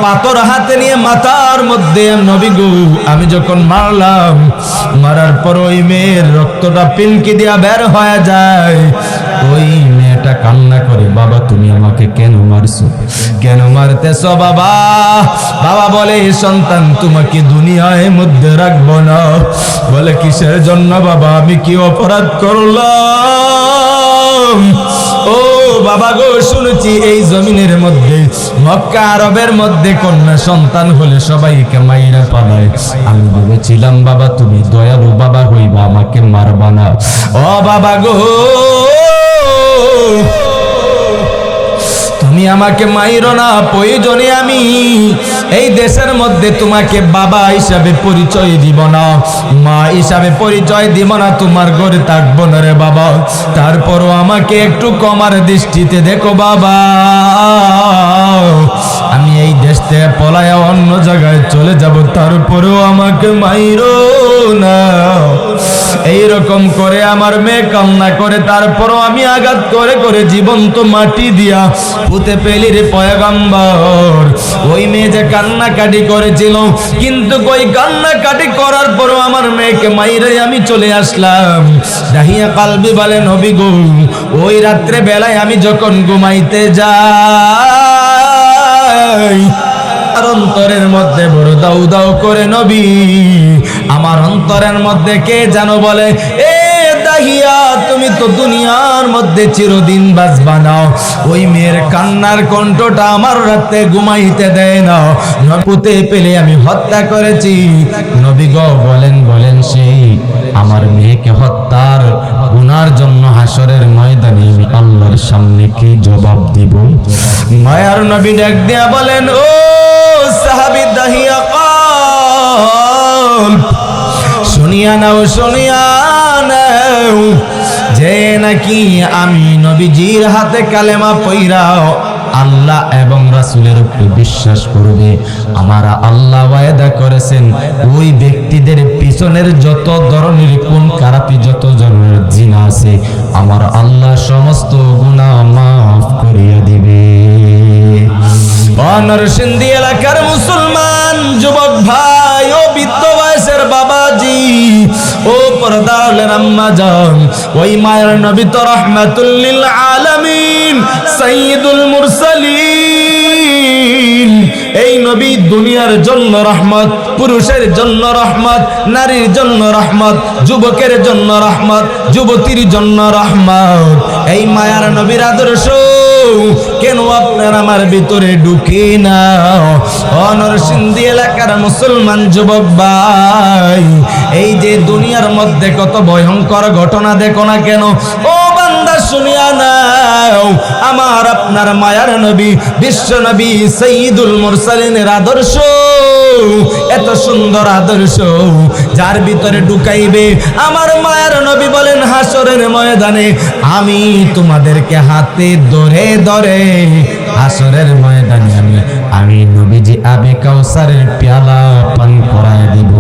পাথর হাতে নিয়ে মাথার মধ্যে, নবী গো আমি যখন মারলাম, মারার পর ওই মেয়ের রক্তটা পিলকি দিয়া বের হয়ে যায়। ওই মেয়েটা কান্না করে, বাবা তুমি আমাকে কেন মারছো, কেন মারতেছো বাবা? বাবা বলে, সন্তান তোমাকে দুনিয়ার মধ্যে রাখবো না। বলে কিসের জন্য বাবা, আমি কি অপরাধ করলাম? ও বাবা গো, শুনেছি এই জমিনের মধ্যে মক্কা আরবের মধ্যে কন্যা সন্তান হলে সবাইকে মাইরা পালায়। আমি ভেবেছিলাম বাবা তুমি দয়ালু বাবা হইবা, আমাকে মারবা না। ও বাবা গো, তুমি আমাকে মাইরো না, প্রয়োজনে আমি এই দেশের মধ্যে তোমাকে বাবা হিসাবে পরিচয় দিব না, মা হিসাবে পরিচয় দিব না, তোমার ঘরে থাকবো না রে বাবা। তারপরও আমাকে একটু কমার দৃষ্টিতে দেখো বাবা। আমি এই দেশ থেকে পলায় অন্য জায়গায় চলে যাব, তারপরেও আমাকে মাইরো না। এইরকম করে আমার মেয়ে কান্না করে, তারপরও আমি আঘাত করে করে জীবন্ত মাটি দিয়া পুঁতে পেলি রে পয়গম্বর। ওই মেয়ে যে কান্নাকাটি করেছিল, কিন্তু ওই কান্নাকাটি করার পরও আমার মেয়েকে মাইরে আমি চলে আসলাম। দাহিয়া কালবি বলে, নবী গো ওই রাত্রে বেলায় আমি যখন ঘুমাইতে যাই, অন্তরের মধ্যে বড় দাউ দাউ করে নবী, আমার অন্তরের মধ্যে কে যেন বলে, এ দাহিয়া তুমি তো দুনিয়ার মধ্যে চিরদিন বাঁচবা না। ওই মেয়ের কান্নার কণ্ঠটা আমার রাতে ঘুমাইতে দেয় না, পুঁতে পেলে আমি হত্যা করেছি। নবী গো বলেন বলেন সেই আমার মেয়েকে হত্যার গুনার জন্য হাসরের ময়দানে আমি আল্লাহর সামনে কি জবাব দিব? মায়ার নবী ডাক দিয়া বলেন, ও সাহাবী দাহিয়া কাল, শুনিয়া নাও শুনিয়া নাও, যে নাকি আমি নবীজির হাতে কালেমা পইরা আল্লাহ এবং রাসূলের উপরে বিশ্বাস করবে, আমার আল্লাহ ওয়াদা করেছেন ওই ব্যক্তিদের পিছনের যত ধরনের কোন খারাপি, যত ধরনের জিনা আছে, আমার আল্লাহ সমস্ত গুনাহ মাফ করিয়ে দিবে। নরসিংদী এলাকার মুসলমান যুবক ভাই ও বৃদ্ধ বয়সের বাবাজি ও পর্দার আম্মা জান, ওই মায়ের নবী তো রাহমাতুল লিল আলামিন সাইয়্যিদুল মুরসালিন। এই নবী দুনিয়ার জন্য রহমত, পুরুষের জন্য রহমত, নারীর জন্য রহমত, যুবকের জন্য রহমত, যুবতীর জন্য রহমত। এই মায়ার নবীর আদর্শ কেন আপনার আমার ভিতরে ঢুকে না? নরসিংদী এলাকার মুসলমান যুবক ভাই, এই যে দুনিয়ার মধ্যে কত ভয়ঙ্কর ঘটনা দেখো না কেন, ও বান্দা শুনিয়া নাও, আমার আপনার মায়ার নবী বিশ্ব নবী সাইয়্যিদুল মুরসালিনের আদর্শ, এত সুন্দর আদর্শ যার ভিতরে ঢুকাইবে আমার মায়ার নবী বলেন, হাসরের ময়দানে আমি তোমাদেরকে হাতে ধরে ধরে হাসরের ময়দানে আমি নবীজি আবে কাউসারের পেয়ালা পান করায় দিব।